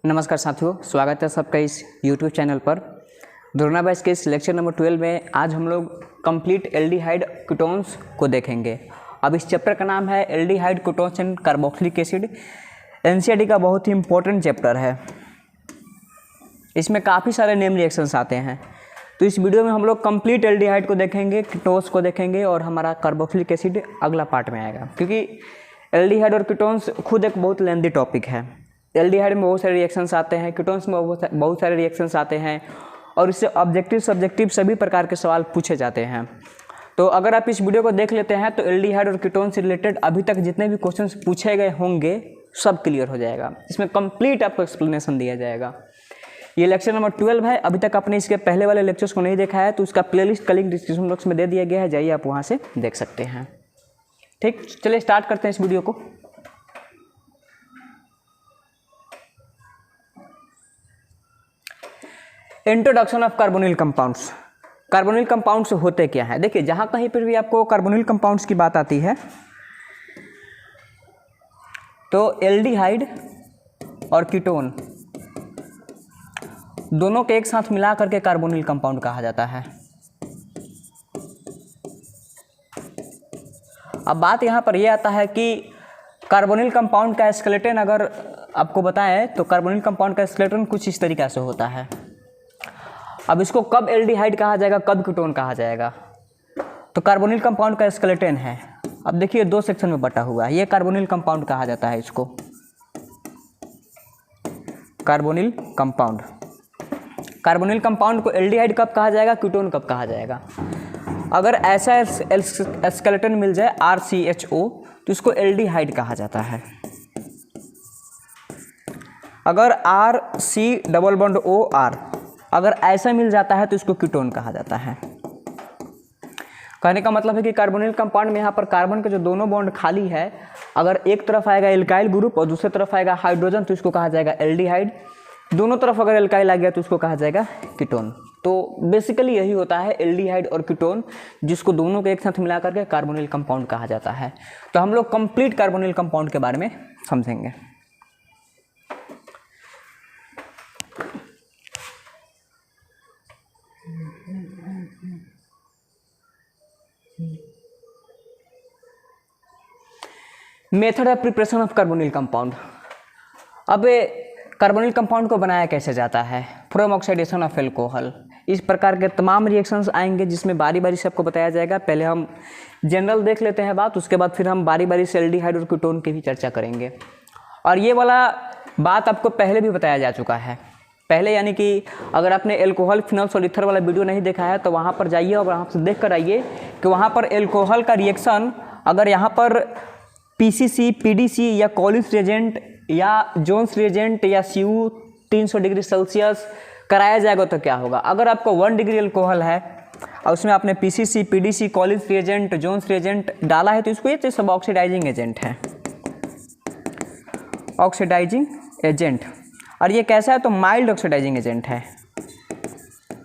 नमस्कार साथियों, स्वागत है सबका इस YouTube चैनल पर। दुर्ना बैच के इस लेक्चर नंबर 12 में आज हम लोग कंप्लीट एल्डिहाइड कीटोन्स को देखेंगे। अब इस चैप्टर का नाम है aldehyde ketones and carboxylic acid. NCERT का बहुत ही इंपॉर्टेंट चैप्टर है। इसमें काफ़ी सारे नेम रिएक्शंस आते हैं। तो इस वीडियो में हम लोग कंप्लीट एल्डिहाइड को देखेंगे, कीटोन्स को देखेंगे और हमारा कार्बोक्सिलिक एसिड अगला पार्ट में आएगा, क्योंकि एल्डिहाइड और कीटोन्स खुद एक बहुत लेंथी टॉपिक है। एल्डिहाइड में बहुत सारे रिएक्शंस आते हैं, कीटोन्स में बहुत सारे रिएक्शंस आते हैं और इससे ऑब्जेक्टिव सब्जेक्टिव सभी प्रकार के सवाल पूछे जाते हैं। तो अगर आप इस वीडियो को देख लेते हैं तो एल्डिहाइड और कीटोन से रिलेटेड अभी तक जितने भी क्वेश्चंस पूछे गए होंगे सब क्लियर हो जाएगा। इसमें कंप्लीट आपको एक्सप्लेनेशन दिया जाएगा। ये लेक्चर नंबर 12 है। अभी तक आपने इसके पहले वाले लेक्चर्स को नहीं देखा है तो उसका प्लेलिस्ट का लिंक डिस्क्रिप्शन बॉक्स में दे दिया गया है, जाइए आप वहाँ से देख सकते हैं। ठीक, चलिए स्टार्ट करते हैं इस वीडियो को। Introduction of carbonyl compounds. Carbonyl compounds होते क्या हैं? देखिए, जहां कहीं पर भी आपको कार्बोनिल कंपाउंड्स की बात आती है तो एल्डिहाइड और कीटोन दोनों के एक साथ मिला करके कार्बोनिल कंपाउंड कहा जाता है। अब बात यहां पर यह आता है कि कार्बोनिल कंपाउंड का स्केलेटन अगर आपको बताएं तो कार्बोनिल कंपाउंड का स्केलेटन कुछ इस तरीके से होता है। अब इसको कब एल्डिहाइड कहा जाएगा, कब कीटोन कहा जाएगा? तो कार्बोनिल कंपाउंड का स्केलेटन है। अब देखिए, दो सेक्शन में बटा हुआ है। ये कार्बोनिल कंपाउंड कहा जाता है, इसको कार्बोनिल कंपाउंड। कार्बोनिल कंपाउंड को एल्डिहाइड कब कहा जाएगा, कीटोन कब कहा जाएगा? अगर ऐसा स्केलेटन मिल जाए RCHO तो इसको एल्डिहाइड कहा जाता है। अगर RC++OR अगर ऐसा मिल जाता है तो इसको कीटोन कहा जाता है। कहने का मतलब है कि कार्बोनिल कंपाउंड में यहाँ पर कार्बन के जो दोनों बॉन्ड खाली है, अगर एक तरफ आएगा एल्काइल ग्रुप और दूसरी तरफ आएगा हाइड्रोजन तो इसको कहा जाएगा एल्डिहाइड। दोनों तरफ अगर एल्काइल आ गया तो इसको कहा जाएगा कीटोन। तो बेसिकली यही होता है एल्डिहाइड और कीटोन, जिसको दोनों को एक साथ मिला करके कार्बोनिल कंपाउंड कहा जाता है। तो हम लोग कंप्लीट कार्बोनिल कंपाउंड के बारे में समझेंगे। Method of preparation of carbonyl compound. अब कार्बोनिल कंपाउंड को बनाया कैसे जाता है? From oxidation of alcohol. इस प्रकार के तमाम रिएक्शंस आएंगे जिसमें बारी बारी से आपको बताया जाएगा। पहले हम जनरल देख लेते हैं बात, उसके बाद फिर हम बारी बारी से एल्डिहाइड और कीटोन की भी चर्चा करेंगे। और ये वाला बात आपको पहले भी बताया जा चुका है। पहले यानी कि अगर आपने एल्कोहल, फिनॉल्स और ईथर वाला वीडियो नहीं देखा है तो वहाँ पर जाइए और वहाँ से देख कर आइए कि वहाँ पर एल्कोहल का रिएक्शन अगर यहाँ पर PCC, PDC या कॉलिन्स रिएजेंट या जोन्स रिएजेंट या Cu 300 डिग्री सेल्सियस कराया जाएगा तो क्या होगा? अगर आपको 1 डिग्री एल्कोहल है और उसमें आपने PCC, PDC, Collins reagent, Jones reagent डाला है तो इसको ये सब ऑक्सीडाइजिंग एजेंट है, ऑक्सीडाइजिंग एजेंट। और ये कैसा है? तो माइल्ड ऑक्सीडाइजिंग एजेंट है।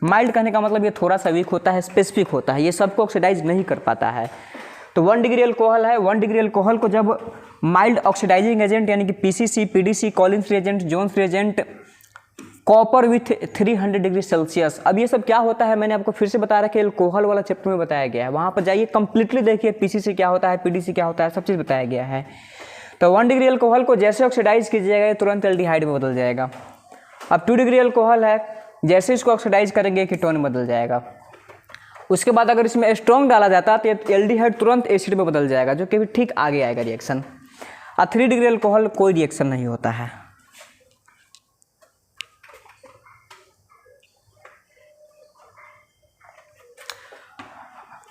माइल्ड कहने का मतलब ये थोड़ा सा वीक होता है, स्पेसिफिक होता है, ये सबको ऑक्सीडाइज नहीं कर पाता है। तो 1 डिग्री एल्कोहल है, 1 डिग्री एल्कोहल को जब माइल्ड ऑक्सीडाइजिंग एजेंट यानी कि PCC, PDC, Collins reagent, Jones reagent, copper with 300 degree Celsius. अब ये सब क्या होता है मैंने आपको फिर से बता रखा है, एल्कोहल वाला चैप्टर में बताया गया है। वहाँ पर जाइए, कंप्लीटली देखिए PCC क्या होता है, PDC क्या होता है, सब चीज़ बताया गया है। तो 1 डिग्री एल्कोहल को जैसे ऑक्सीडाइज कीजिएगा ये तुरंत एल्डिहाइड में बदल जाएगा। अब 2 डिग्री एल्कोहल है, जैसे इसको ऑक्सीडाइज करेंगे कीटोन में बदल जाएगा। उसके बाद अगर इसमें स्ट्रॉन्ग डाला जाता है तो एल्डिहाइड तुरंत एसिड में बदल जाएगा, जो कि भी ठीक आगे आएगा रिएक्शन। और 3 डिग्री एल्कोहल कोई रिएक्शन नहीं होता है।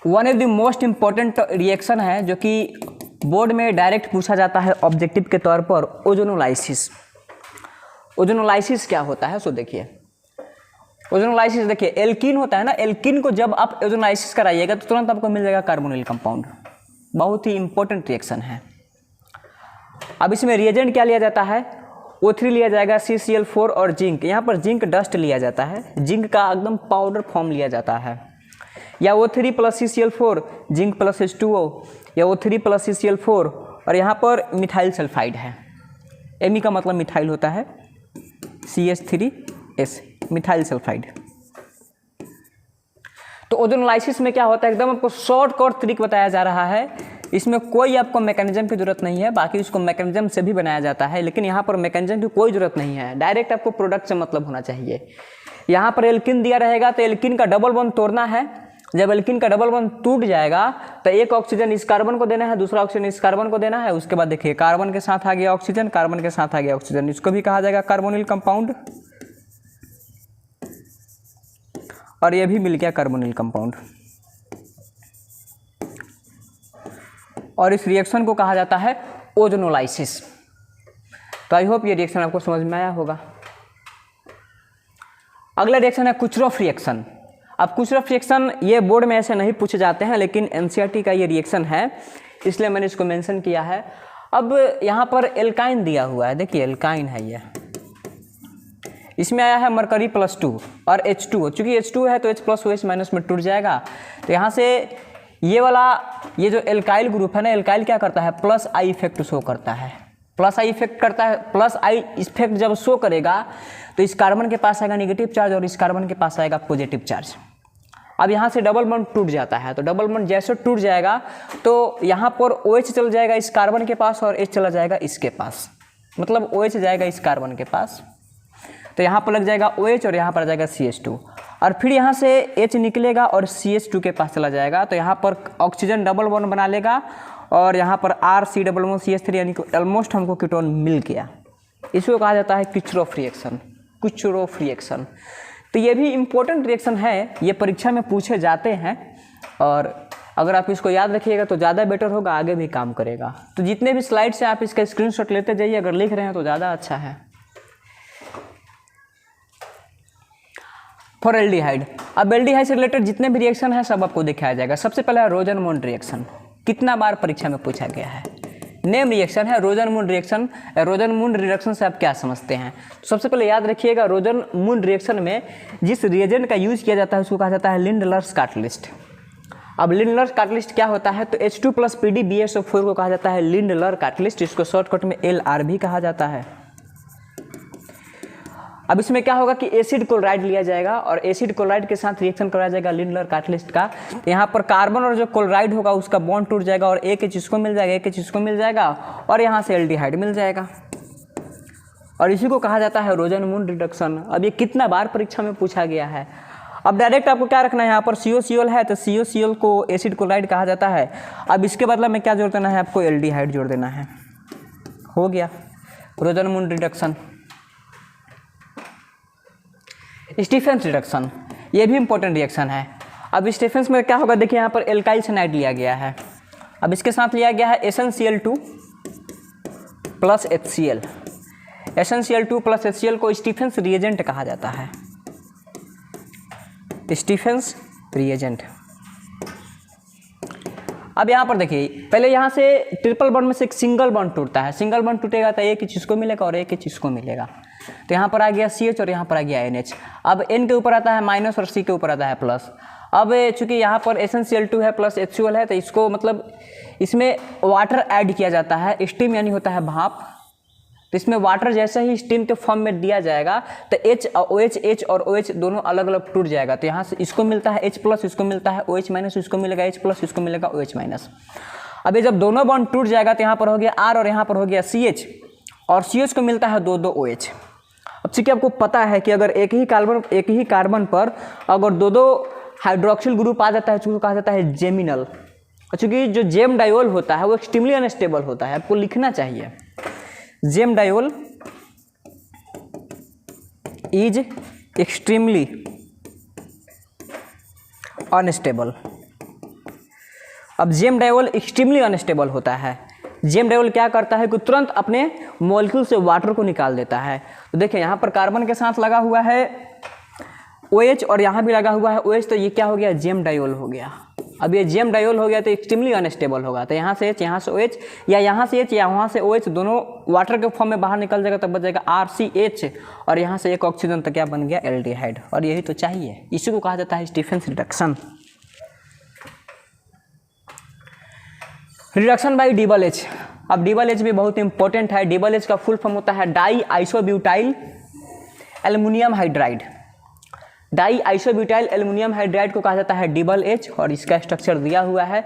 One of the most important reaction है जो कि बोर्ड में डायरेक्ट पूछा जाता है ऑब्जेक्टिव के तौर पर, ओजोनोलाइसिस। ओजोनोलाइसिस क्या होता है? सो देखिए, ओजोनोलाइसिस देखिए, एल्कीन होता है ना, एल्कीन को जब आप ओजोनोलाइसिस कराइएगा तो तुरंत आपको मिल जाएगा कार्बोनिल कंपाउंड। बहुत ही इंपॉर्टेंट रिएक्शन है। अब इसमें रिएजेंट क्या लिया जाता है? O3 लिया जाएगा, CCl4 और जिंक। यहाँ पर जिंक डस्ट लिया जाता है, जिंक का एकदम पाउडर फॉर्म लिया जाता है, या O3 + CCl4 जिंक + H2O, या O3 + CCl4 और यहाँ पर मिथाइल सल्फाइड है। एमी का मतलब मिथाइल होता है, CH3S मिथाइल सल्फाइड। तो ओजोनोलाइसिस में क्या होता है, एकदम आपको शॉर्टकट ट्रिक बताया जा रहा है। इसमें कोई आपको मैकेनिज्म की जरूरत नहीं है, बाकी उसको मैकेनिज्म से भी बनाया जाता है, लेकिन यहाँ पर मैकेनिज्म की कोई जरूरत नहीं है, डायरेक्ट आपको प्रोडक्ट से मतलब होना चाहिए। यहाँ पर एल्किन दिया रहेगा तो एल्किन का डबल बॉन्ड तोड़ना है। जब एल्किन का डबल बॉन्ड टूट जाएगा तो एक ऑक्सीजन इस कार्बन को देना है, दूसरा ऑक्सीजन इस कार्बन को देना है। उसके बाद देखिए कार्बन के साथ आ गया ऑक्सीजन, कार्बन के साथ आ गया ऑक्सीजन, इसको भी कहा जाएगा कार्बोनिल कंपाउंड, और ये भी मिल गया कार्बोनिल कंपाउंड। और इस रिएक्शन को कहा जाता है ओजोनोलाइसिस। तो आई होप ये रिएक्शन आपको समझ में आया होगा। अगला रिएक्शन है कुचरॉफ रिएक्शन। अब कुचरॉफ रिएक्शन ये बोर्ड में ऐसे नहीं पूछे जाते हैं, लेकिन एनसीईआरटी का ये रिएक्शन है, इसलिए मैंने इसको मेंशन किया है। अब यहाँ पर एल्काइन दिया हुआ है, देखिए एल्काइन है ये, इसमें आया है मरकरी +2 और H2, चूँकि H2 है तो H प्लस OH माइनस में टूट जाएगा। तो यहाँ से ये वाला ये जो एल्काइल ग्रुप है ना, एल्काइल क्या करता है, प्लस आई इफेक्ट शो करता है, प्लस आई इफेक्ट करता है। प्लस आई इफेक्ट जब शो करेगा तो इस कार्बन के पास आएगा नेगेटिव चार्ज और इस कार्बन के पास आएगा पॉजिटिव चार्ज। अब यहाँ से डबल बॉन्ड टूट जाता है, तो डबल बॉन्ड जैसे टूट जाएगा तो यहाँ पर OH चल जाएगा इस कार्बन के पास और H चला जाएगा इसके पास, मतलब OH जाएगा इस कार्बन के पास, तो यहाँ पर लग जाएगा OH और यहाँ पर आ जाएगा CH2, और फिर यहाँ से H निकलेगा और CH2 के पास चला जाएगा। तो यहाँ पर ऑक्सीजन डबल बॉन्ड बना लेगा और यहाँ पर RC≡CH3, यानी कि ऑलमोस्ट हमको कीटोन मिल गया। इसको कहा जाता है कुचरॉफ रिएक्शन, कुचरॉफ रिएक्शन। तो ये भी इम्पोर्टेंट रिएक्शन है, ये परीक्षा में पूछे जाते हैं, और अगर आप इसको याद रखिएगा तो ज़्यादा बेटर होगा, आगे भी काम करेगा। तो जितने भी स्लाइड से आप इसका स्क्रीनशॉट लेते जाइए, अगर लिख रहे हैं तो ज़्यादा अच्छा है। फॉर एल्डिहाइड, अब एल्डिहाइड से रिलेटेड जितने भी रिएक्शन है सब आपको दिखाया जाएगा। सबसे पहले है रोजनमून रिएक्शन, कितना बार परीक्षा में पूछा गया है, नेम रिएक्शन है रोजनमून रिएक्शन। रोजनमून रिएक्शन से आप क्या समझते हैं, तो सबसे पहले याद रखिएगा रोजनमून रिएक्शन में जिस रिएजेंट का यूज किया जाता है उसको कहा जाता है लिंडलर्स कैटलिस्ट। अब लिंडलर कैटलिस्ट क्या होता है, तो H2 + PdBSO4 को कहा जाता है लिंडलर कैटलिस्ट, इसको शॉर्टकट में LR भी कहा जाता है। अब इसमें क्या होगा कि एसिड क्लोराइड लिया जाएगा और एसिड क्लोराइड के साथ रिएक्शन कराया जाएगा लिंडलर कैटलिस्ट का। तो यहाँ पर कार्बन और जो क्लोराइड होगा उसका बॉन्ड टूट जाएगा और एक H इसको मिल जाएगा, एक H इसको मिल जाएगा, और यहाँ से एल्डिहाइड मिल जाएगा, और इसी को कहा जाता है रोजनमून रिडक्शन। अब ये कितना बार परीक्षा में पूछा गया है। अब डायरेक्ट आपको क्या रखना है, यहाँ पर COCl है तो COCl को एसिड क्लोराइड कहा जाता है। अब इसके बदला में क्या जोड़ देना है, आपको एल्डिहाइड जोड़ देना है, हो गया रोजनमून रिडक्शन। स्टीफेंस रिडक्शन, ये भी इंपॉर्टेंट रिएक्शन है। अब स्टीफेंस में क्या होगा, देखिए यहाँ पर एल्काइल साइनाइड लिया गया है, अब इसके साथ लिया गया है SnCl2 + HCl। SnCl2 + HCl को स्टीफेंस रिएजेंट कहा जाता है, स्टीफेंस रिएजेंट। अब यहाँ पर देखिए पहले यहाँ से ट्रिपल बॉन्ड में से एक सिंगल बॉन्ड टूटता है, सिंगल बॉन्ड टूटेगा तो एक H इसको मिलेगा और एक H इसको मिलेगा। तो यहाँ पर आ गया CH और यहाँ पर आ गया NH। अब N के ऊपर आता है माइनस और C के ऊपर आता है प्लस। अब चूंकि यहाँ पर SnCl2 है प्लस HCl है तो इसको मतलब इसमें वाटर ऐड किया जाता है, स्टीम यानी होता है भाप। तो इसमें वाटर जैसे ही स्टीम के फॉर्म में दिया जाएगा तो H और OH दोनों अलग अलग टूट जाएगा। तो यहाँ से इसको मिलता है H+, इसको मिलता है OH-, इसको मिलेगा H+, इसको मिलेगा OH-। अब ये जब दोनों बॉन्ड टूट जाएगा तो यहाँ पर हो गया R और यहाँ पर हो गया CH, और CH को मिलता है 2 OH। अब चूंकि आपको पता है कि अगर एक ही कार्बन पर अगर 2 हाइड्रोक्सिल ग्रुप आ जाता है उसको कहा जाता है जेमिनल। चूंकि जो जेम डायोल होता है वो एक्सट्रीमली अनस्टेबल होता है, आपको लिखना चाहिए gem diol is extremely unstable. अब जेम डायोल एक्सट्रीमली अनस्टेबल होता है। जेम डायोल क्या करता है कि तुरंत अपने मॉलिक्यूल से वाटर को निकाल देता है। तो देखिए यहाँ पर कार्बन के साथ लगा हुआ है OH और यहाँ भी लगा हुआ है OH, तो ये क्या हो गया, जेम डायोल हो गया। अब ये जेम डायोल हो गया तो एक्सट्रीमली अनस्टेबल होगा। तो यहाँ से H, यहाँ से OH, या यहाँ से H या वहाँ से OH, दोनों वाटर के फॉर्म में बाहर निकल जाएगा, तब बच जाएगा RCH, और यहाँ से एक ऑक्सीजन, तो क्या बन गया, एल्डिहाइड। और यही तो चाहिए, इसी को कहा जाता है Stephens reduction. Reduction by double H। अब डबल H भी बहुत इंपॉर्टेंट है। डबल H का फुल फॉर्म होता है di isobutyl aluminium hydride. Di isobutyl aluminium hydride को कहा जाता है डबल एच, और इसका स्ट्रक्चर दिया हुआ है।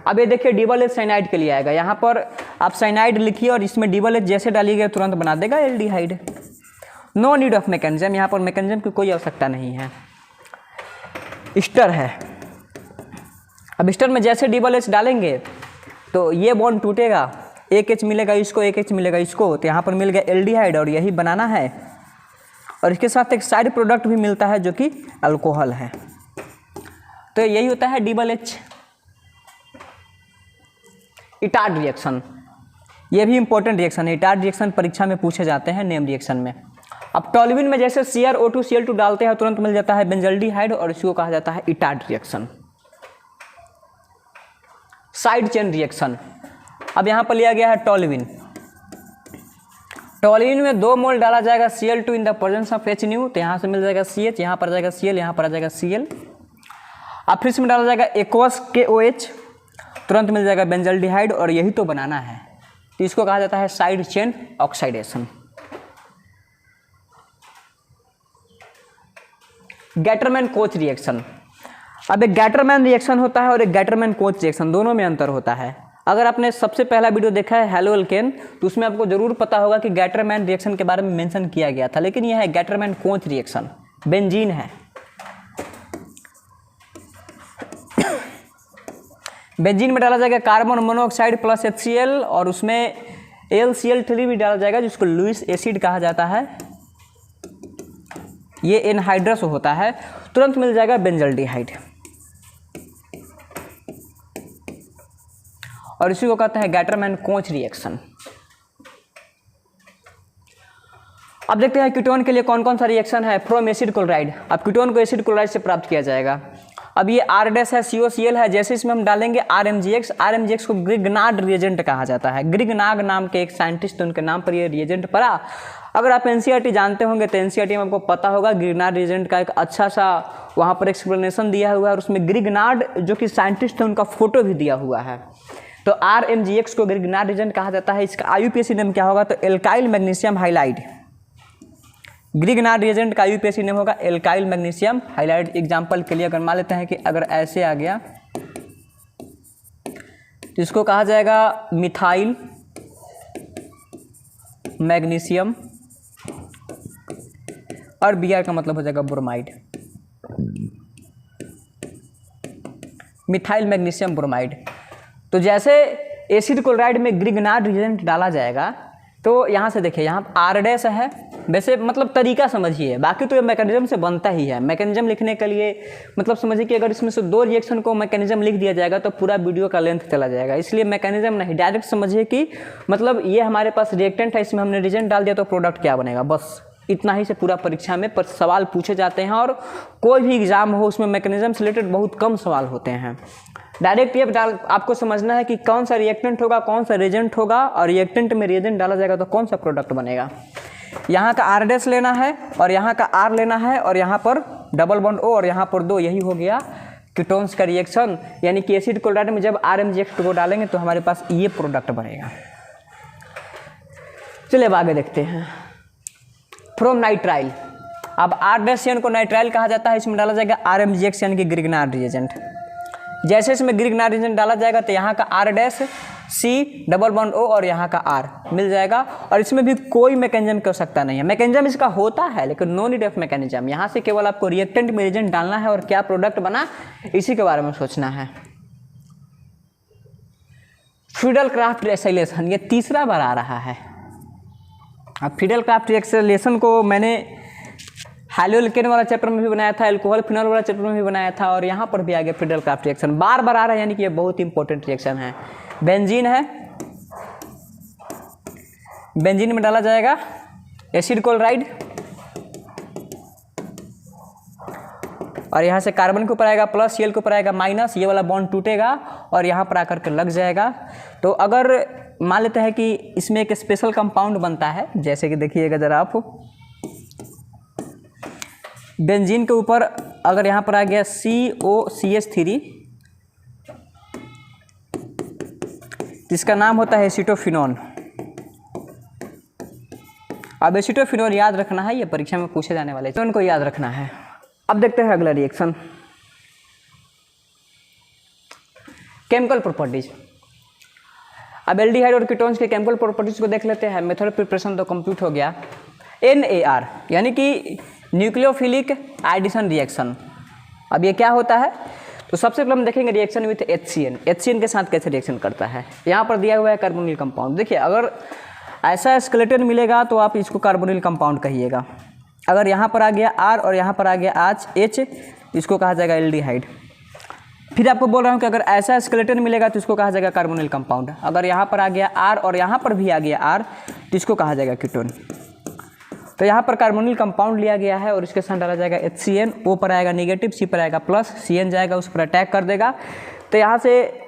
अब ये देखिए डबल एच साइनाइड के लिए आएगा, यहाँ पर आप साइनाइड लिखिए और इसमें डबल एच जैसे डालिएगा तुरंत बना देगा aldehyde. No need of mechanism, यहाँ पर मैकेनिज्म की कोई आवश्यकता नहीं है। ईस्टर है, अब ईस्टर में जैसे डबल एच डालेंगे तो ये बॉन्ड टूटेगा, एक एच मिलेगा इसको, एक एच मिलेगा इसको, तो यहाँ पर मिल गया एल्डिहाइड और यही बनाना है। और इसके साथ एक साइड प्रोडक्ट भी मिलता है जो कि अल्कोहल है। तो यही होता है डबल एच। इटार्ड रिएक्शन, ये भी इंपॉर्टेंट रिएक्शन है। इटार्ड रिएक्शन परीक्षा में पूछे जाते हैं नेम रिएक्शन में। अब टोल्यूइन में जैसे CrO2 Cl2 डालते हैं तुरंत मिल जाता है बेंजल्डिहाइड, और इसको कहा जाता है Etard reaction. Side chain reaction, अब यहाँ पर लिया गया है टोल्यूइन। टोल्यूइन में 2 मोल डाला जाएगा Cl2 in the presence of H-, तो यहाँ से मिल जाएगा CH, यहाँ पर आ जाएगा Cl, यहाँ पर आ जाएगा Cl। अब फिर इसमें डाला जाएगा एक्वस KOH, तुरंत मिल जाएगा बेंजल्डिहाइड, और यही तो बनाना है। तो इसको कहा जाता है side chain oxidation. Gattermann coach reaction, अब एक गैटरमैन रिएक्शन होता है और एक गैटरमैन कोच रिएक्शन, दोनों में अंतर होता है। अगर आपने सबसे पहला वीडियो देखा है हेलो एल्केन, तो उसमें आपको जरूर पता होगा कि गैटरमैन रिएक्शन के बारे में मेंशन किया गया था, लेकिन यह है गैटरमैन कोच रिएक्शन, बेंजीन है। बेंजीन में डाला जाएगा कार्बन मोनोऑक्साइड प्लस HCl, और उसमें AlCl3 भी डाला जाएगा जिसको लुईस एसिड कहा जाता है। ये एनहाइड्रस होता है, तुरंत मिल जाएगा बेंजल्डिहाइड, और इसी को कहते हैं गैटरमैन कोच रिएक्शन। अब देखते हैं कीटोन के लिए कौन कौन सा रिएक्शन है। फ्रॉम एसिड क्लोराइड, अब कीटोन को एसिड क्लोराइड से प्राप्त किया जाएगा। अब ये R- है, COCl है, जैसे इसमें हम डालेंगे RMGX को ग्रिग्नार्ड रिएजेंट कहा जाता है। ग्रिग्नार्ड नाम के एक साइंटिस्ट, उनके नाम पर ये रिएजेंट पड़ा। अगर आप NCERT जानते होंगे तो NCERT में आपको पता होगा ग्रिग्नार्ड रिएजेंट का एक अच्छा सा वहाँ पर एक्सप्लेनेशन दिया हुआ है, और उसमें ग्रिग्नार्ड जो कि साइंटिस्ट है उनका फोटो भी दिया हुआ है। तो RMGX को ग्रिग्नार्ड रिएजेंट कहा जाता है। इसका IUPAC नेम क्या होगा, तो alkyl magnesium halide. Grignard reagent का IUPAC नेम होगा एल्काइल मैग्नीशियम हाइलाइड। एग्जाम्पल के लिए अगर मान लेते हैं कि अगर ऐसे आ गया तो इसको कहा जाएगा मिथाइल मैग्नीशियम, और Br का मतलब हो जाएगा ब्रोमाइड, मिथाइल मैग्नीशियम ब्रोमाइड। तो जैसे एसिड क्लोराइड में ग्रिग्नार्ड रिएजेंट डाला जाएगा, तो यहाँ से देखिए यहाँ R- है, वैसे मतलब तरीका समझिए, बाकी तो ये मैकेनिज्म से बनता ही है। मैकेनिज्म लिखने के लिए मतलब समझिए कि अगर इसमें से 2 रिएक्शन को मैकेनिज्म लिख दिया जाएगा तो पूरा वीडियो का लेंथ चला जाएगा, इसलिए मैकेनिज्म नहीं, डायरेक्ट समझिए कि मतलब ये हमारे पास रिएक्टेंट है, इसमें हमने रिएजेंट डाल दिया तो प्रोडक्ट क्या बनेगा, बस इतना ही से पूरा परीक्षा में सवाल पूछे जाते हैं। और कोई भी एग्जाम हो उसमें मैकेनिज्म से रिलेटेड बहुत कम सवाल होते हैं। डायरेक्ट ये आपको समझना है कि कौन सा रिएक्टेंट होगा, कौन सा रिएजेंट होगा, और रिएक्टेंट में रिएजेंट डाला जाएगा तो कौन सा प्रोडक्ट बनेगा। यहाँ का R- लेना है और यहाँ का R लेना है, और यहाँ पर डबल बॉन्ड O और यहाँ पर 2, यही हो गया कीटोन्स का रिएक्शन। यानी कि एसिड क्लोराइड में जब RMGX को डालेंगे तो हमारे पास ये प्रोडक्ट बनेगा। चलिए अब आगे देखते हैं। फ्रॉम नाइट्राइल, अब R- को नाइट्राइल कहा जाता है, इसमें डाला जाएगा RMGX यानी कि ग्रिग्नार्ड रिएजेंट। जैसे इसमें ग्रिग्नार्ड रिएजेंट डाला जाएगा तो यहाँ का R- C double bond O और यहाँ का R मिल जाएगा, और इसमें भी कोई मैकेनिज्म की आवश्यकता नहीं है। मैकेनिज्म इसका होता है लेकिन नो नीड ऑफ मैकेनिज्म। यहाँ से केवल आपको रिएक्टेंट में रिएजेंट डालना है और क्या प्रोडक्ट बना इसी के बारे में सोचना है। फ्रीडल क्राफ्ट एक्सेलेशन, ये तीसरा बार आ रहा है। अब फ्रीडल क्राफ्ट एक्सेलेशन को मैंने हेलो एल्केन वाला चैप्टर में भी बनाया था, अल्कोहल फिनॉल वाला चैप्टर में भी बनाया था, और यहाँ पर भी आ गया फ्रीडल क्राफ्ट रिएक्शन, बार बार आ रहा है, यानी कि ये बहुत इंपॉर्टेंट रिएक्शन है। बेंजीन है, बेंजीन में डाला जाएगा एसिड क्लोराइड, और यहाँ से कार्बन के ऊपर आएगा प्लस, Cl के ऊपर आएगा माइनस, ये वाला बॉन्ड टूटेगा और यहाँ पर आकर के लग जाएगा। तो अगर मान लेते हैं कि इसमें एक स्पेशल कंपाउंड बनता है, जैसे कि देखिएगा जरा आप, बेंजीन के ऊपर अगर यहाँ पर आ गया COCH3, जिसका नाम होता है एसीटोफिनोन, अब एसीटोफिनोल याद रखना है, ये परीक्षा में पूछे जाने वाले उनको याद रखना है। अब देखते हैं अगला रिएक्शन, केमिकल प्रॉपर्टीज। अब एल्डिहाइड और कीटोन्स के केमिकल प्रॉपर्टीज को देख लेते हैं। मेथड ऑफ प्रिपरेशन तो कंप्लीट हो गया। NAR यानी कि न्यूक्लियोफिलिक एडिशन रिएक्शन। अब ये क्या होता है, तो सबसे पहले हम देखेंगे रिएक्शन विथ HCN। HCN के साथ कैसे रिएक्शन करता है। यहाँ पर दिया हुआ है कार्बोनिल कंपाउंड। देखिए, अगर ऐसा स्केलेटन मिलेगा तो आप इसको कार्बोनिल कंपाउंड कहिएगा। अगर यहाँ पर आ गया R और यहाँ पर आ गया H, इसको कहा जाएगा एल्डिहाइड। फिर आपको बोल रहा हूँ कि अगर ऐसा स्केलेटन मिलेगा तो इसको कहा जाएगा कार्बोनिल कंपाउंड। अगर यहाँ पर आ गया R और यहाँ पर भी आ गया R तो इसको कहा जाएगा कीटोन। तो यहाँ पर कार्बोनिल कंपाउंड लिया गया है और इसके साथ डाला जाएगा HCN। O पर आएगा नेगेटिव, C पर आएगा प्लस, CN जाएगा उस पर अटैक कर देगा। तो यहाँ से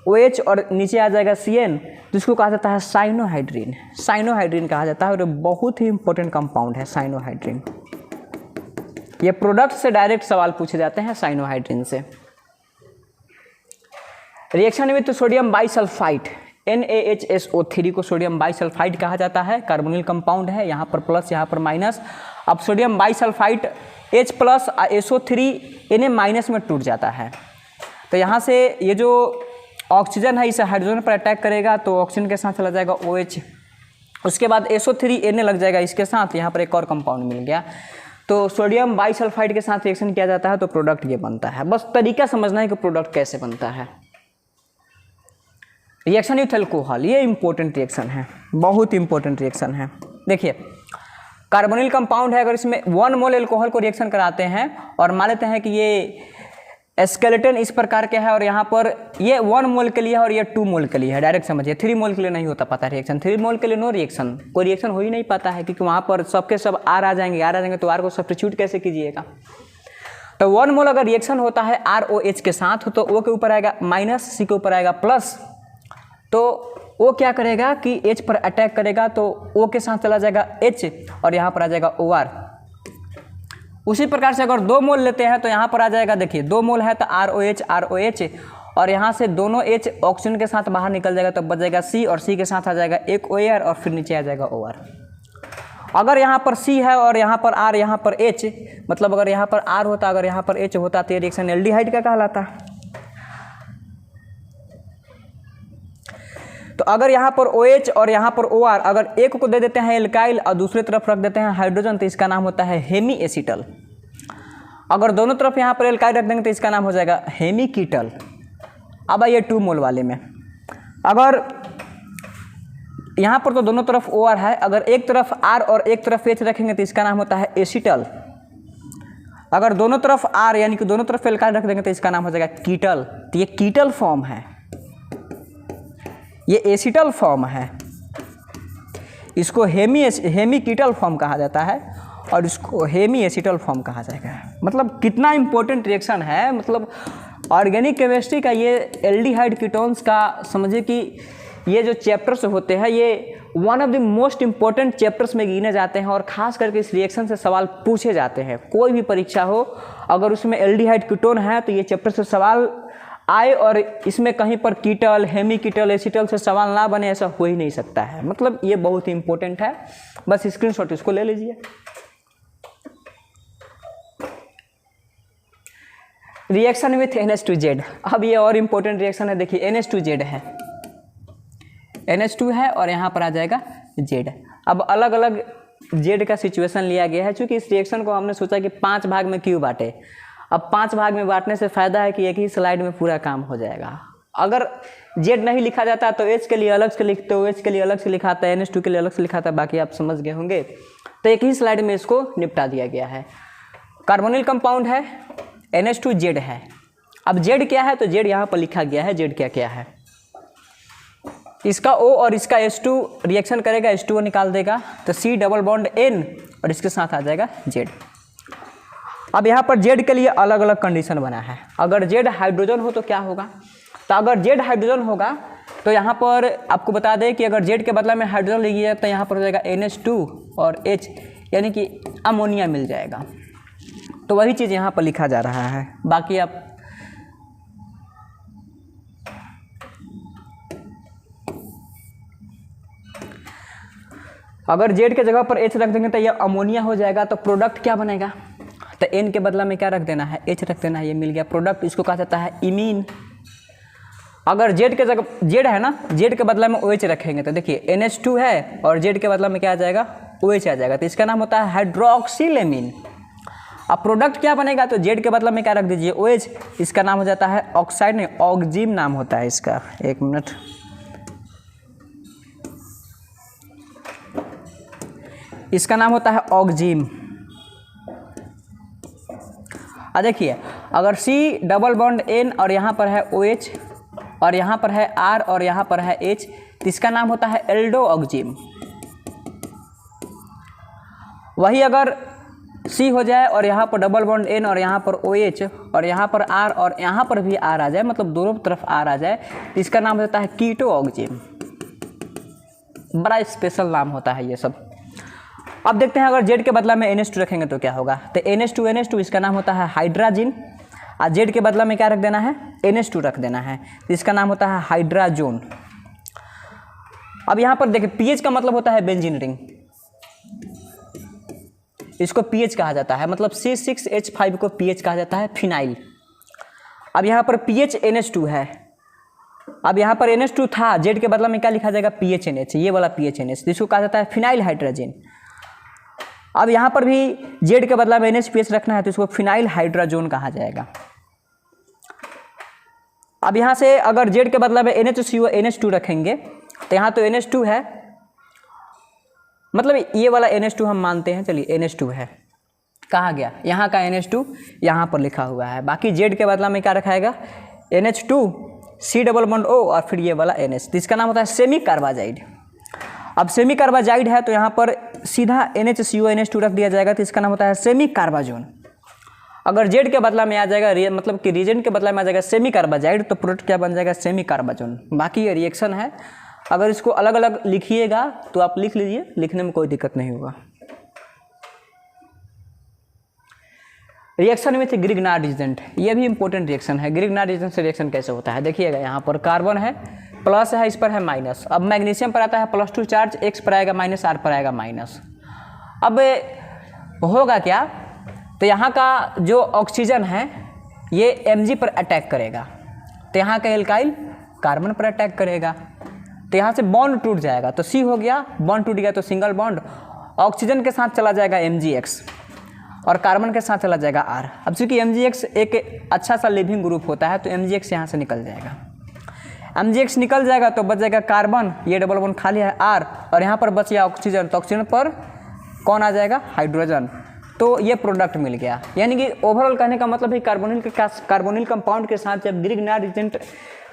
OH और नीचे आ जाएगा CN, जिसको कहा जाता है साइनोहाइड्रीन। साइनोहाइड्रीन कहा जाता है और बहुत ही इंपॉर्टेंट कंपाउंड है साइनोहाइड्रीन। ये प्रोडक्ट से डायरेक्ट सवाल पूछे जाते हैं साइनोहाइड्रीन से। Reaction with sodium bisulphide NaHSO3 को सोडियम बाइसल्फाइड कहा जाता है। कार्बोनिल कंपाउंड है, यहाँ पर प्लस यहाँ पर माइनस। अब sodium bisulphide H plus SO3 Na minus में टूट जाता है। तो यहाँ से ये जो ऑक्सीजन है इसे हाइड्रोजन पर अटैक करेगा तो ऑक्सीजन के साथ चला जाएगा OH। उसके बाद SO3 Na लग जाएगा इसके साथ, यहाँ पर एक और कंपाउंड मिल गया। तो सोडियम बाइसल्फाइड के साथ रिएक्शन किया जाता है तो प्रोडक्ट ये बनता है। बस तरीका समझना है कि प्रोडक्ट कैसे बनता है। रिएक्शन विथ अल्कोहल, ये इंपॉर्टेंट रिएक्शन है, बहुत इंपॉर्टेंट रिएक्शन है। देखिए, कार्बोनिल कंपाउंड है, अगर इसमें 1 मोल अल्कोहल को रिएक्शन कराते हैं और मान लेते हैं कि ये स्केलेटन इस प्रकार के है और यहाँ पर ये 1 मोल के लिए है और ये 2 मोल के लिए है। डायरेक्ट समझिए, 3 मोल के लिए नहीं होता पता रिएक्शन। 3 मोल के लिए नो रिएक्शन, कोई रिएक्शन हो ही नहीं पाता है, क्योंकि वहाँ पर सबके सब R आ जाएंगे तो R को सब्स्टिट्यूट कैसे कीजिएगा। तो 1 मोल अगर रिएक्शन होता है ROH के साथ तो O के ऊपर आएगा माइनस, C के ऊपर आएगा प्लस। तो O क्या करेगा कि H पर अटैक करेगा तो O के साथ चला जाएगा H और यहाँ पर आ जाएगा OR। उसी प्रकार से अगर 2 मोल लेते हैं तो यहाँ पर आ जाएगा, देखिए 2 मोल है तो ROH और यहाँ से दोनों H ऑक्सीजन के साथ बाहर निकल जाएगा तो बच जाएगा C और C के साथ आ जाएगा एक OR और फिर नीचे आ जाएगा OR। अगर यहाँ पर C है और यहाँ पर R, यहाँ पर H, मतलब अगर यहाँ पर R होता अगर यहाँ पर H होता तो ये रिएक्शन एल्डिहाइड का कहलाता। तो अगर यहाँ पर OH और यहाँ पर OR, अगर एक को दे देते हैं एल्काइल और दूसरी तरफ रख देते हैं हाइड्रोजन तो इसका नाम होता है हेमी एसिटल। अगर दोनों तरफ यहाँ पर एल्काइल रख देंगे तो इसका नाम हो जाएगा हेमी कीटल। अब आइए 2 मोल वाले में, अगर यहाँ पर तो दोनों तरफ OR है, अगर एक तरफ R और एक तरफ H रखेंगे तो इसका नाम होता है एसिटल। अगर दोनों तरफ R यानी कि दोनों तरफ एल्काइल रख देंगे तो इसका नाम हो जाएगा कीटल। तो ये कीटल फॉर्म है, ये एसिटल फॉर्म है, इसको हेमी कीटल फॉर्म कहा जाता है और इसको हेमी एसिटल फॉर्म कहा जाएगा। मतलब कितना इंपॉर्टेंट रिएक्शन है, मतलब ऑर्गेनिक केमिस्ट्री का ये एल्डिहाइड कीटोन्स का समझिए कि ये जो चैप्टर्स होते हैं ये one of the most important chapters में गिने जाते हैं और खास करके इस रिएक्शन से सवाल पूछे जाते हैं। कोई भी परीक्षा हो अगर उसमें एल्डिहाइड कीटोन है तो ये चैप्टर से सवाल आए और इसमें कहीं पर कीटल, हेमी कीटल, एसिटल से सवाल ना बने ऐसा हो ही नहीं सकता है। मतलब ये बहुत ही इंपॉर्टेंट है, बस स्क्रीनशॉट इसको ले लीजिए। रिएक्शन विथ NH2Z, अब ये और इंपॉर्टेंट रिएक्शन है। देखिए NH2Z है, NH2 है और यहाँ पर आ जाएगा Z। अब अलग अलग Z का सिचुएशन लिया गया है, क्योंकि इस रिएक्शन को हमने सोचा कि 5 भाग में क्यों बांटे। अब 5 भाग में बांटने से फ़ायदा है कि एक ही स्लाइड में पूरा काम हो जाएगा। अगर Z नहीं लिखा जाता तो H के लिए अलग से लिखते हो, H के लिए अलग से लिखाता है, NH2 के लिए अलग से लिखाता है, बाकी आप समझ गए होंगे। तो एक ही स्लाइड में इसको निपटा दिया गया है। कार्बोनिल कंपाउंड है, NH2Z है। अब Z क्या है तो Z यहाँ पर लिखा गया है, Z क्या क्या है। इसका O और इसका H2 रिएक्शन करेगा, H2O निकाल देगा तो C डबल बॉन्ड N और इसके साथ आ जाएगा Z। अब यहाँ पर Z के लिए अलग अलग कंडीशन बना है। अगर Z हाइड्रोजन हो तो क्या होगा, तो अगर Z हाइड्रोजन होगा तो यहाँ पर आपको बता दें कि अगर Z के बदला में हाइड्रोजन लीजिए तो यहाँ पर हो जाएगा NH2 और H यानी कि अमोनिया मिल जाएगा। तो वही चीज़ यहाँ पर लिखा जा रहा है। बाकी आप अगर जेड के जगह पर एच रख देंगे तो ये अमोनिया हो जाएगा, तो प्रोडक्ट क्या बनेगा, तो एन के बदला में क्या रख देना है, एच रख देना है, ये मिल गया प्रोडक्ट। इसको कहा जाता है इमीन। अगर जेड के जगह, जेड है ना, जेड के बदला में ओ एच रखेंगे तो देखिए NH2 है और जेड के बदला में क्या आ जाएगा, ओ एच आ जाएगा, तो इसका नाम होता है हाइड्रोक्सिलेमीन। अब प्रोडक्ट क्या बनेगा, तो जेड के बदला में क्या रख दीजिए, ओ एच, इसका नाम हो जाता है ऑक्साइड, नहीं ऑक्जिम नाम होता है इसका, एक मिनट, इसका नाम होता है ऑक्जिम। देखिए अगर C डबल बॉन्ड N और यहाँ पर है OH और यहाँ पर है R और यहाँ पर है H, तो इसका नाम होता है एल्डो ऑक्जिम। वही अगर C हो जाए और यहाँ पर डबल बॉन्ड N और यहाँ पर OH और यहाँ पर R और यहाँ पर भी R आ जाए, मतलब दोनों तरफ R आ जाए, तो इसका नाम होता है कीटो ऑक्जिम। बड़ा स्पेशल नाम होता है ये सब। अब देखते हैं अगर जेड के बदला में NH2 रखेंगे तो क्या होगा, तो NH2 इसका नाम होता है हाइड्राजिन, और जेड के बदला में क्या रख देना है, NH2 रख देना है, तो इसका नाम होता है हाइड्राजोन। अब यहाँ पर देखिए पीएच का मतलब होता है बेंजीन रिंग, इसको पीएच कहा जाता है, मतलब C6H5 को पीएच कहा जाता है, फिनाइल। अब यहाँ पर पीएच NH2 है, अब यहाँ पर NH2 था, जेड के बदला में क्या लिखा जाएगा, PHNH, ये वाला PHNH, तो इसको कहा जाता है फिनाइल हाइड्रोजन। अब यहाँ पर भी जेड के बदला में NH रखना है तो इसको फिनाइल हाइड्रोजन कहा जाएगा। अब यहाँ से अगर जेड के बदला में NHCO NH2 रखेंगे तो यहाँ तो NH2 है, मतलब ये वाला NH2 हम मानते हैं, चलिए NH2 है, कहाँ गया, यहाँ का NH2 यहाँ पर लिखा हुआ है, बाकी जेड के बदला में क्या रखाएगा, NH2 C double bond O और फिर ये वाला NH, तो इसका नाम होता है सेमी कार्बाजाइड। अब सेमी कार्बाजाइड है तो यहाँ पर सीधा NHCO NH2 रख दिया जाएगा, तो इसका नाम होता है सेमी कार्बाजोन। अगर जेड के बदला में आ जाएगा, मतलब कि रीजेंट के बदला में आ जाएगा सेमी कार्बाजाइड, तो प्रोडक्ट क्या बन जाएगा, सेमी कार्बाजोन। बाकी ये रिएक्शन है, अगर इसको अलग अलग लिखिएगा तो आप लिख लीजिए, लिखने में कोई दिक्कत नहीं होगा। रिएक्शन विथ ग्रिग्नार्ड एजेंट, ये भी इंपॉर्टेंट रिएक्शन है। ग्रिग्नार्ड एजेंट से रिएक्शन कैसे होता है, देखिएगा यहाँ पर कार्बन है, प्लस है, इस पर है माइनस। अब मैग्नीशियम पर आता है +2 चार्ज, X पर आएगा माइनस, R पर आएगा माइनस। अब होगा क्या, तो यहाँ का जो ऑक्सीजन है ये Mg पर अटैक करेगा, तो यहाँ का एल्काइल कार्बन पर अटैक करेगा, तो यहाँ से बॉन्ड टूट जाएगा, तो C हो गया, बॉन्ड टूट गया तो सिंगल बॉन्ड, ऑक्सीजन के साथ चला जाएगा MgX और कार्बन के साथ चला जाएगा R। अब चूंकि MgX एक अच्छा सा लिविंग ग्रुप होता है तो MgX यहाँ से निकल जाएगा, MgX निकल जाएगा तो बच जाएगा कार्बन, ये डबल बॉन्ड खाली है R, और यहाँ पर बच गया ऑक्सीजन, तो ऑक्सीजन पर कौन आ जाएगा, हाइड्रोजन, तो ये प्रोडक्ट मिल गया। यानी कि ओवरऑल कहने का मतलब है कार्बोनिल कंपाउंड के साथ जब ग्रिग्नार्ड एजेंट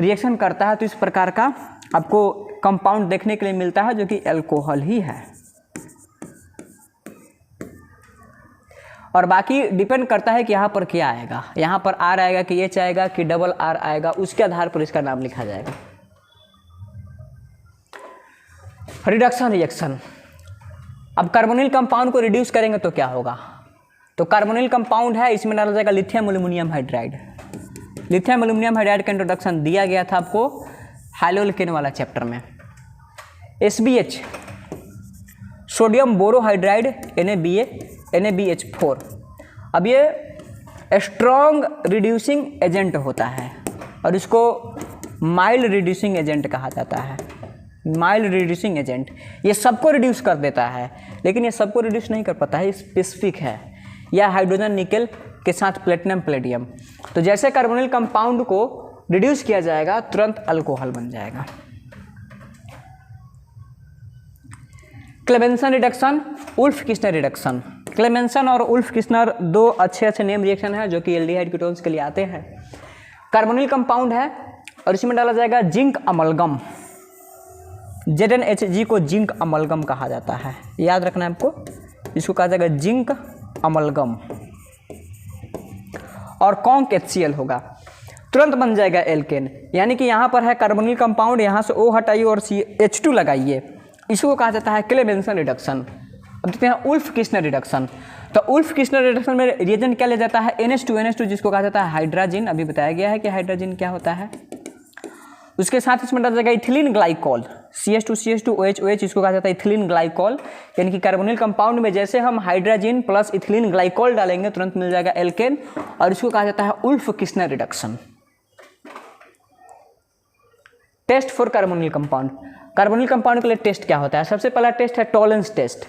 रिएक्शन करता है तो इस प्रकार का आपको कंपाउंड देखने के लिए मिलता है जो कि अल्कोहल ही है। और बाकी डिपेंड करता है कि यहाँ पर क्या आएगा, यहाँ पर R आएगा कि H आएगा कि डबल R आएगा, उसके आधार पर इसका नाम लिखा जाएगा। रिडक्शन रिएक्शन, अब कार्बोनिल कंपाउंड को रिड्यूस करेंगे तो क्या होगा, तो कार्बोनिल कंपाउंड है, इसमें डाला जाएगा lithium aluminium hydride. Lithium aluminium hydride का इंट्रोडक्शन दिया गया था आपको हैलोल्केन वाला चैप्टर में। SBH सोडियम बोरोहाइड्राइड NaBH4, अब ये स्ट्रॉन्ग रिड्यूसिंग एजेंट होता है और इसको माइल्ड रिड्यूसिंग एजेंट कहा जाता है। माइल्ड रिड्यूसिंग एजेंट ये सबको रिड्यूस कर देता है, लेकिन ये सबको रिड्यूस नहीं कर पाता है, स्पेसिफिक है, या हाइड्रोजन निकल के साथ प्लेटिनम पैलेडियम। तो जैसे कार्बोनिल कंपाउंड को रिड्यूस किया जाएगा तुरंत अल्कोहल बन जाएगा। Clemmensen reduction, Wolff Kishner reduction. Clemmensen और उल्फ किस्नर दो अच्छे नेम रिएक्शन है जो कि एल्डिहाइड कीटोन्स के लिए आते हैं। कार्बोनिल कंपाउंड है और इसमें डाला जाएगा जिंक अमलगम, ZnHG को जिंक अमलगम कहा जाता है, याद रखना है आपको, इसको कहा जाएगा जिंक अमलगम। और कॉन्क HCl होगा, तुरंत बन जाएगा एल्केन। यानी कि यहाँ पर है कार्बोनिल कंपाउंड, यहाँ से O हटाइए और H2 लगाइए, इसको कहा जाता है क्लेमेंसन रिडक्शन। अब देखते हैं उल्फ किस्नर रिडक्शन। तो उल्फ किस्नर रिडक्शन में रिएजेंट क्या ले जाता है, NH2 जिसको कहा जाता है हाइड्रोजन। अभी बताया गया है कि हाइड्रोजन क्या होता है। उसके साथ इसमें डाला जाएगा ethylene glycol, CH2 OH OH इसको कहा जाता है इथिलीन ग्लाइकॉल, यानी कि कार्बोनिल कंपाउंड में जैसे हम हाइड्रोजन प्लस इथिलीन ग्लाइकॉल डालेंगे तुरंत मिल जाएगा एल्केन, और इसको कहा जाता है Wolff Kishner reduction. Test for carbonyl compound, carbonyl compound के लिए टेस्ट क्या होता है? सबसे पहला टेस्ट है टॉलेंस टेस्ट।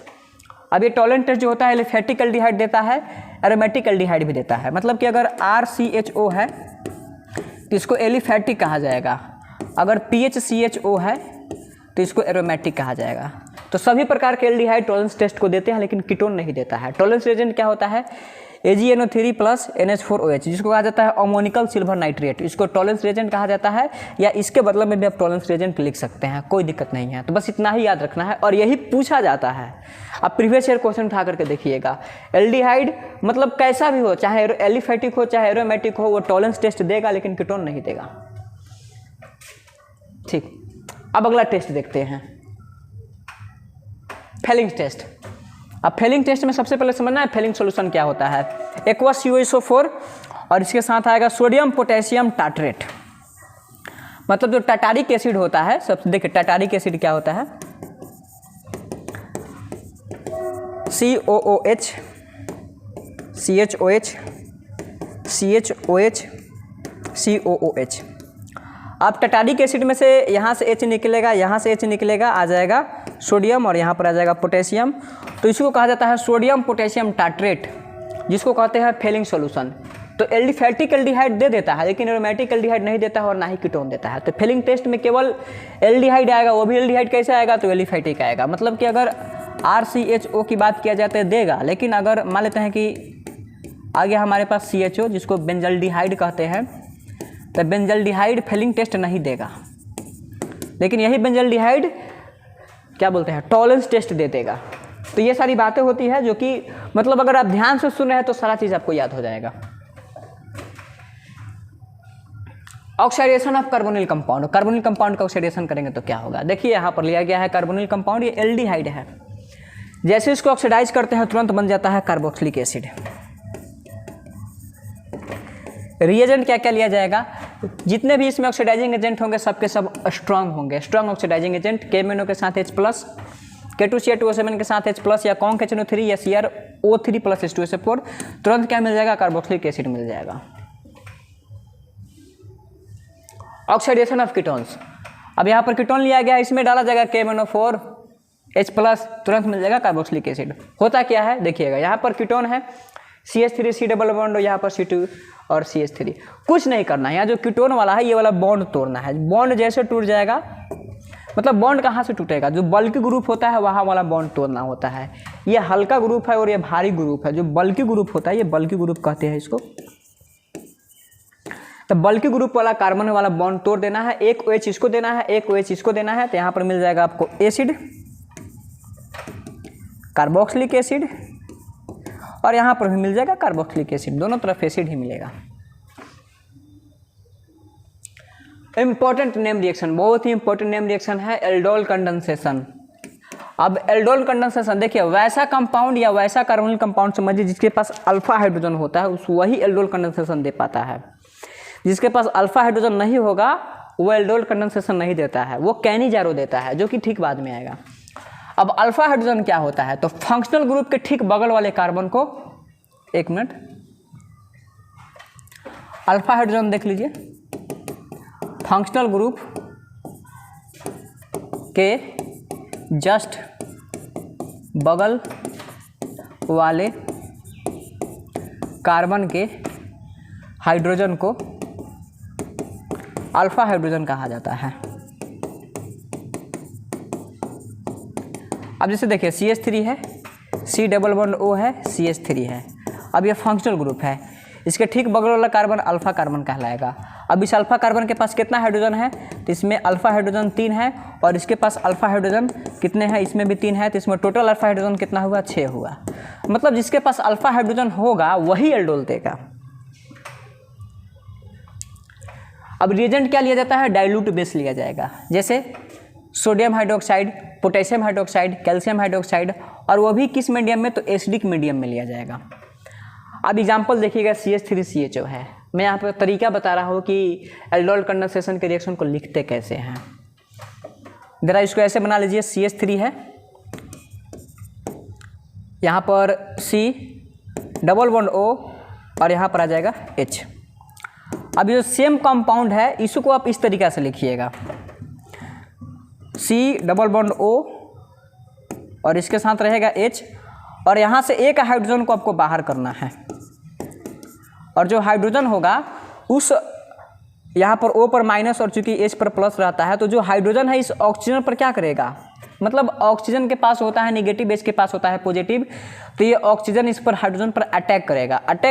अब ये टॉलेंस टेस्ट जो होता है एलिफेटिक एल्डिहाइड देता है, एरोमेटिक एल्डिहाइड भी देता है। मतलब कि अगर RCHO है तो इसको एलिफेटिक कहा जाएगा, अगर PHCHO है तो इसको एरोमेटिक कहा जाएगा। तो सभी प्रकार के एल्डिहाइड टॉलेंस टेस्ट को देते हैं, लेकिन कीटोन नहीं देता है। टॉलेंस रिएजेंट क्या होता है? AgNO3 प्लस NH4OH, जिसको कहा जाता है अमोनिकल सिल्वर नाइट्रेट, इसको टॉलेंस रिएजेंट कहा जाता है, या इसके बदले में भी आप टॉलेंस रिएजेंट लिख सकते हैं, कोई दिक्कत नहीं है। तो बस इतना ही याद रखना है, और यही पूछा जाता है। आप प्रीवियस ईयर क्वेश्चन उठा करके देखिएगा, एल्डिहाइड मतलब कैसा भी हो, चाहे एलिफेटिक हो चाहे एरोमेटिक हो, वो टॉलेंस टेस्ट देगा लेकिन कीटोन नहीं देगा। ठीक, अब अगला टेस्ट देखते हैं, फेलिंग टेस्ट। अब फेलिंग टेस्ट में सबसे पहले समझना है फेलिंग सॉल्यूशन क्या होता है। एक्वस CuSO4 और इसके साथ आएगा सोडियम पोटेशियम टार्ट्रेट, मतलब जो टाटारिक एसिड होता है। सबसे देखिए टाटारिक एसिड क्या होता है, COOH CHOH CHOH COOH। अब टाटारिक एसिड में से यहाँ से H निकलेगा, यहाँ से H निकलेगा, आ जाएगा सोडियम और यहाँ पर आ जाएगा पोटेशियम, तो इसको कहा जाता है सोडियम पोटेशियम टार्ट्रेट, जिसको कहते हैं फेलिंग सॉल्यूशन। तो एल्डिफेटिक एल्डिहाइड दे देता है, लेकिन एरोमेटिक एल्डिहाइड नहीं देता है और ना ही कीटोन देता है। तो फेलिंग टेस्ट में केवल एल्डिहाइड आएगा, वो भी एल्डिहाइड कैसे आएगा? तो एलिफेटिक आएगा। मतलब कि अगर RCHO की बात किया जाए तो देगा, लेकिन अगर मान लेते हैं कि आगे हमारे पास CHO जिसको बेंजल्डिहाइड कहते हैं, तो बेंजल्डिहाइड फेलिंग टेस्ट नहीं देगा, लेकिन यही बेंजल्डिहाइड क्या बोलते हैं टॉलेंस टेस्ट दे देगा। तो ये सारी बातें होती है जो कि मतलब अगर आप ध्यान से सुन रहे हैं तो सारा चीज़ आपको याद हो जाएगा। Oxidation of carbonyl compound, carbonyl compound का ऑक्सीडेशन करेंगे तो क्या होगा? देखिए यहाँ पर लिया गया है कार्बोनिल कंपाउंड, ये एल्डिहाइड है, जैसे इसको ऑक्सीडाइज करते हैं तुरंत बन जाता है कार्बोक्सिलिक एसिड। रिएजेंट क्या क्या लिया जाएगा? जितने भी इसमें ऑक्सीडाइजिंग एजेंट होंगे सबके सब स्ट्रांग होंगे, स्ट्रांग ऑक्सीडाइजिंग एजेंट। KMnO के साथ H प्लस, K2Cl2O7 के साथ H प्लस, या CONCHNO3 या CrO3 प्लस H2SO4, तुरंत क्या मिल जाएगा? कार्बोक्सिलिक एसिड मिल जाएगा। ऑक्सीडेशन ऑफ कीटोन्स, अब यहाँ पर कीटोन लिया गया, इसमें डाला जाएगा KMnO4 H प्लस, तुरंत मिल जाएगा कार्बोक्सिलिक एसिड। होता क्या है देखिएगा, यहाँ पर कीटोन है CH3 C डबल बॉन्ड, यहाँ पर C2 और CH3, कुछ नहीं करना है। यहाँ जो कीटोन वाला है ये वाला बॉन्ड तोड़ना है। बॉन्ड जैसे टूट जाएगा, मतलब बॉन्ड कहाँ से टूटेगा? जो बल्कि ग्रुप होता है वहाँ वाला बॉन्ड तोड़ना होता है। ये हल्का ग्रुप है और ये भारी ग्रुप है। जो बल्कि ग्रुप होता है ये बल्कि ग्रुप कहते हैं इसको। तो बल्कि ग्रुप वाला कार्बन वाला बॉन्ड तोड़ देना है। एक OH इसको देना है, एक OH इसको देना है, तो यहाँ पर मिल जाएगा आपको एसिड, कार्बोक्सिलिक एसिड, और यहाँ पर भी मिल जाएगा कार्बोक्सिलिक एसिड, दोनों तरफ एसिड ही मिलेगा। इंपॉर्टेंट नेम रिएक्शन, बहुत ही इंपॉर्टेंट नेम रिएक्शन है एल्डोल कंडेंसेशन। अब एल्डोल कंडेंसेशन देखिए, वैसा कंपाउंड या वैसा कार्बोनिल कंपाउंड समझिए जिसके पास अल्फा हाइड्रोजन होता है, उस वही एल्डोल कंडेंसेशन दे पाता है। जिसके पास अल्फा हाइड्रोजन नहीं होगा वो एल्डोल कंडेंसेशन नहीं देता है, वो कैनिजारो देता है, जो कि ठीक बाद में आएगा। अब अल्फा हाइड्रोजन क्या होता है? तो फंक्शनल ग्रुप के ठीक बगल वाले कार्बन को, एक मिनट, अल्फा हाइड्रोजन देख लीजिए, फंक्शनल ग्रुप के जस्ट बगल वाले कार्बन के हाइड्रोजन को अल्फा हाइड्रोजन कहा जाता है। अब जैसे देखिए CH3 है, C डबल बॉन्ड O है, CH3 है। अब ये फंक्शनल ग्रुप है, इसके ठीक बगल वाला कार्बन अल्फा कार्बन कहलाएगा। अब इस अल्फा कार्बन के पास कितना हाइड्रोजन है? तो इसमें अल्फा हाइड्रोजन 3 है, और इसके पास अल्फा हाइड्रोजन कितने हैं? इसमें भी 3 है, तो इसमें टोटल अल्फा हाइड्रोजन कितना हुआ? 6 हुआ। मतलब जिसके पास अल्फा हाइड्रोजन होगा वही एल्डोल देगा। अब रिएजेंट क्या लिया जाता है? डाइल्यूट बेस लिया जाएगा, जैसे sodium hydroxide, potassium hydroxide, calcium hydroxide, और वो भी किस मीडियम में? तो एसिडिक मीडियम में लिया जाएगा। अब एग्जांपल देखिएगा, CH3CHO है। मैं यहाँ पर तरीका बता रहा हूँ कि एल्डोल कंडेंसेशन के रिएक्शन को लिखते कैसे हैं। जरा इसको ऐसे बना लीजिए, CH3 है, यहाँ पर C डबल बॉन्ड O और यहाँ पर आ जाएगा H। अब ये जो सेम कंपाउंड है इसको आप इस तरीक़ा से लिखिएगा, C डबल बॉन्ड O और इसके साथ रहेगा H, और यहाँ से एक हाइड्रोजन को आपको बाहर करना है, और जो हाइड्रोजन होगा उस यहाँ पर O पर माइनस और चूंकि H पर प्लस रहता है, तो जो हाइड्रोजन है इस ऑक्सीजन पर क्या करेगा, मतलब ऑक्सीजन के पास होता है नेगेटिव, H के पास होता है पॉजिटिव, तो ये ऑक्सीजन इस पर हाइड्रोजन पर अटैक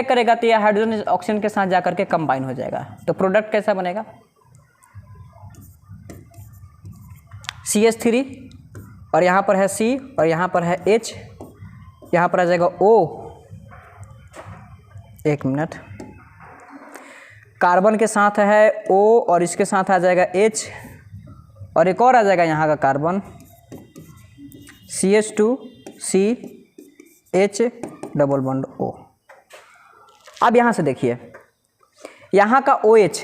करेगा तो ये हाइड्रोजन इस ऑक्सीजन के साथ जाकर के कंबाइन हो जाएगा। तो प्रोडक्ट कैसा बनेगा, CH3 और यहाँ पर है C और यहाँ पर है H, यहाँ पर आ जाएगा O, एक मिनट, कार्बन के साथ है O और इसके साथ आ जाएगा H, और एक और आ जाएगा यहाँ का carbon CH2 C H double bond O। अब यहाँ से देखिए, यहाँ का OH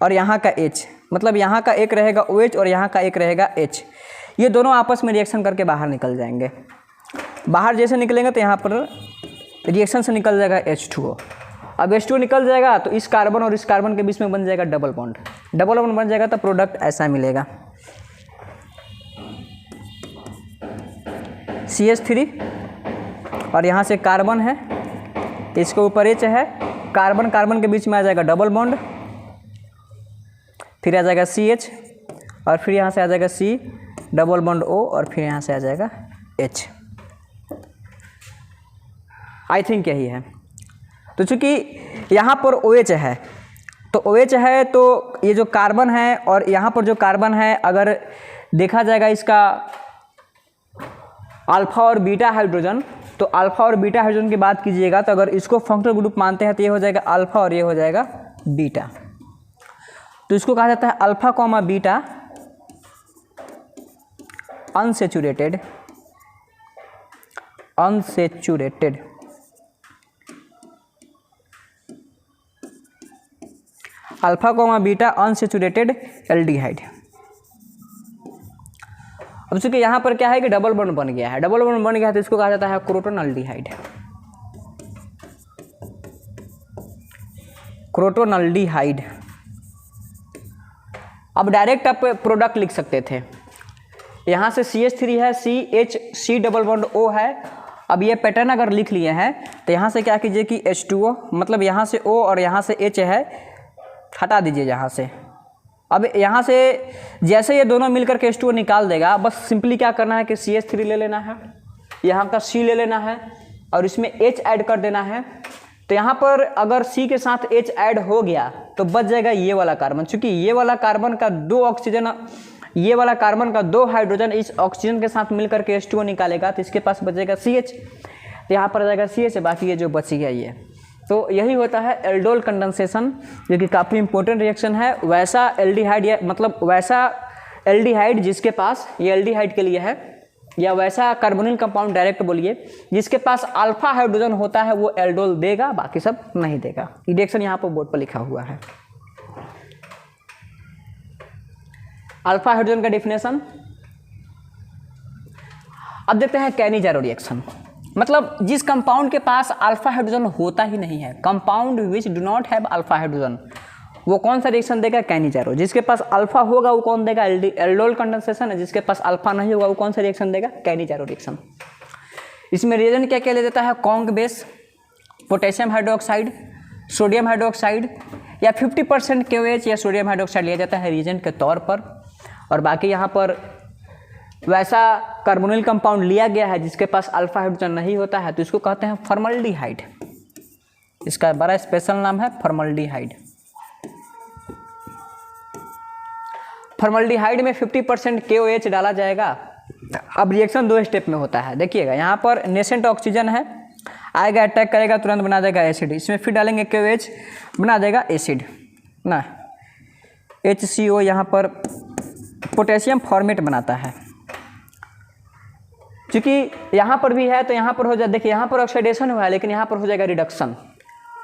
और यहाँ का H, मतलब यहाँ का एक रहेगा OH और यहाँ का एक रहेगा H, ये दोनों आपस में रिएक्शन करके बाहर निकल जाएंगे। बाहर जैसे निकलेंगे तो यहाँ पर रिएक्शन से निकल जाएगा H2O। अब H2O निकल जाएगा तो इस कार्बन और इस कार्बन के बीच में बन जाएगा डबल बॉन्ड बन जाएगा, तो प्रोडक्ट ऐसा मिलेगा, CH3 और यहाँ से कार्बन है, इसके ऊपर H है, कार्बन कार्बन के बीच में आ जाएगा डबल बॉन्ड, फिर आ जाएगा CH और फिर यहाँ से आ जाएगा C डबल बॉन्ड O और फिर यहाँ से आ जाएगा H। आई थिंक यही है। तो चूँकि यहाँ पर OH है, तो OH है तो ये जो कार्बन है और यहाँ पर जो कार्बन है, अगर देखा जाएगा इसका अल्फा और बीटा हाइड्रोजन, तो अल्फा और बीटा हाइड्रोजन की बात कीजिएगा तो अगर इसको फंक्शनल ग्रुप मानते हैं तो ये हो जाएगा अल्फा और ये हो जाएगा बीटा। तो इसको कहा जाता है alpha comma beta unsaturated alpha comma beta unsaturated aldehyde. अब चूंकि यहाँ पर क्या है कि डबल बॉन्ड बन गया है, तो इसको कहा जाता है क्रोटोनल्डिहाइड। अब डायरेक्ट आप प्रोडक्ट लिख सकते थे, यहाँ से CH3 है, C डबल बॉन्ड O है। अब ये पैटर्न अगर लिख लिए हैं तो यहाँ से क्या कीजिए कि H2O, मतलब यहाँ से O और यहाँ से H है, हटा दीजिए यहाँ से। अब यहाँ से जैसे ये दोनों मिलकर के H2O निकाल देगा, बस सिंपली क्या करना है कि CH3 ले लेना है, यहाँ का C ले लेना है और इसमें H ऐड कर देना है। तो यहाँ पर अगर C के साथ H ऐड हो गया तो बच जाएगा ये वाला कार्बन। चूँकि ये वाला कार्बन का दो हाइड्रोजन इस ऑक्सीजन के साथ मिलकर के H2O निकालेगा, तो इसके पास बचेगा CH, तो यहाँ पर आ जाएगा CH, बाकी ये जो बच गया ये। तो यही होता है एल्डोल कंडेंसेशन, जो कि काफ़ी इंपॉर्टेंट रिएक्शन है। वैसा एल्डिहाइड या मतलब वैसा एल्डिहाइड जिसके पास, ये एल्डिहाइड के लिए है, या वैसा कार्बोनिल कंपाउंड डायरेक्ट बोलिए जिसके पास अल्फा हाइड्रोजन होता है, वो एल्डोल देगा, बाकी सब नहीं देगा। ये रिएक्शन यहाँ पर बोर्ड पर लिखा हुआ है। अल्फा हाइड्रोजन का डेफिनेशन अब देखते हैं। कैनिजारो रिएक्शन मतलब जिस कंपाउंड के पास अल्फा हाइड्रोजन होता ही नहीं है, compound which do not have alpha hydrogen, वो कौन सा रिएक्शन देगा? कैनिजारो। जिसके पास अल्फा होगा वो कौन देगा? एल्डोल कंडेंसेशन है। जिसके पास अल्फा नहीं होगा वो कौन सा रिएक्शन देगा? Cannizzaro reaction. इसमें रिएजेंट क्या क्या ले देता है? Conc base, potassium hydroxide, sodium hydroxide, या 50% KOH या सोडियम हाइड्रोक्साइड लिया जाता है रिएजेंट के तौर पर। और बाकी यहाँ पर वैसा कार्बोनिल कंपाउंड लिया गया है जिसके पास अल्फा हाइड्रोजन नहीं होता है, तो इसको कहते हैं फॉर्मल्डिहाइड। इसका बड़ा स्पेशल नाम है फॉर्मल्डिहाइड। फॉर्मल्डिहाइड में 50% KOH डाला जाएगा। अब रिएक्शन 2 स्टेप में होता है, देखिएगा यहाँ पर नेसेंट ऑक्सीजन है, आएगा अटैक करेगा, तुरंत बना देगा एसिड। इसमें फिर डालेंगे KOH, बना देगा एसिड ना, HCO यहाँ पर पोटेशियम फॉर्मेट बनाता है। क्योंकि यहाँ पर भी है तो यहाँ पर हो जाए, देखिए यहाँ पर ऑक्सीडेशन हुआ है लेकिन यहाँ पर हो जाएगा रिडक्शन।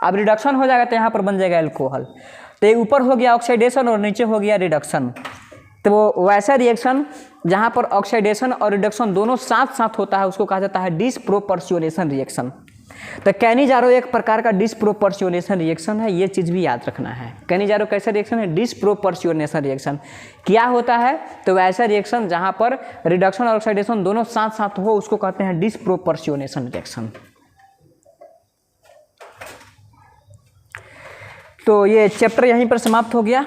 अब रिडक्शन हो जाएगा तो यहाँ पर बन जाएगा एल्कोहल। तो ये ऊपर हो गया ऑक्सीडेशन और नीचे हो गया रिडक्शन। तो वो वैसा रिएक्शन जहाँ पर ऑक्सीडेशन और रिडक्शन दोनों साथ साथ होता है उसको कहा जाता है डिसप्रोपोर्शनेशन रिएक्शन। तो कैनिजारो एक प्रकार का डिसप्रोपोर्शनेशन रिएक्शन है, ये चीज़ भी याद रखना है। कैनिजारो कैसा रिएक्शन है? Disproportionation reaction. क्या होता है? तो वैसा रिएक्शन जहाँ पर रिडक्शन और ऑक्सीडेशन दोनों साथ साथ हो उसको कहते हैं डिसप्रोपोर्शनेशन रिएक्शन। तो ये चैप्टर यहीं पर समाप्त हो गया।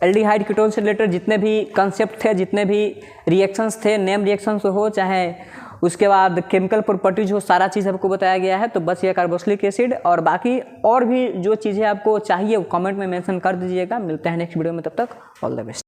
एल्डिहाइड कीटोन से रिलेटेड जितने भी कंसेप्ट थे, जितने भी रिएक्शंस थे, नेम रिएक्शंस हो चाहे उसके बाद केमिकल प्रॉपर्टीज हो, सारा चीज़ आपको बताया गया है। तो बस ये कार्बोक्सिलिक एसिड और बाकी और भी जो चीज़ें आपको चाहिए वो कमेंट में मेंशन कर दीजिएगा। मिलते हैं नेक्स्ट वीडियो में, तब तक ऑल द बेस्ट।